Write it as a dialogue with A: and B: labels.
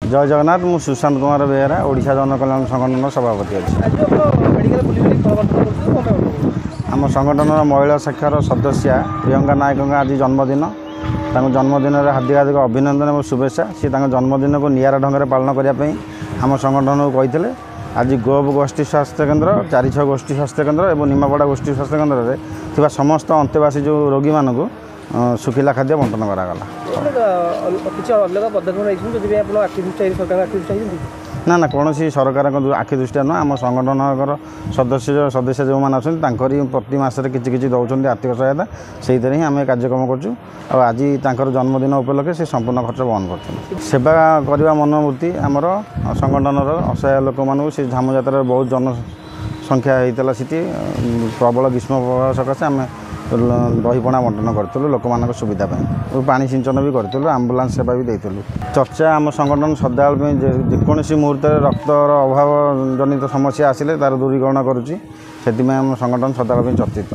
A: जय जगन्नाथ मु सुशांत कुमार बेहेरा ओडिशा जनकल्याण संगठन सभापति अच्छी आम संगठन महिला शाखार सदस्या प्रियंका नायक आज जन्मदिन जन्मदिन में हार्दिक हार्दिक अभिनंदन और शुभेच्छा सी जन्मदिन को निरा ढंग से पालन करने आम संगठन को कही आज गोप गोष्ठी स्वास्थ्य केन्द्र 4-6 गोष्ठी स्वास्थ्य केन्द्र और निमापड़ा गोष्ठी स्वास्थ्य केन्द्र में समस्त अंतेवासी जो रोगी मानक सुखिला खाद्य बंटन करागला ना ना कौन सरकार आखि दृष्टिया नुह आम संगठन सदस्य जो मैंने अच्छा प्रति मसरे कि दौरान आर्थिक सहायता से ही आम कार्यक्रम करूँ आज जन्मदिन उपलक्षे से संपूर्ण खर्च बहन कर सेवा करने मनोवृत्ति आमर संगठन असहाय लोक मानू से झामु जात्रा बहुत जनसंख्या होता से प्रबल ग्रीष्म प्रभाव सकाशे आम दहीपणा बंटन करूँ लोक मान सुविधा पानी सिंचन भी करूँ आम्बुलांस सेवा भी देलु चर्चा आम संगठन सदाबे जेकोसी मुहूर्त रक्तर अभाव जनित समस्या आसिले तार दूरीकरण करुँच से संगठन सदाबे चर्चित।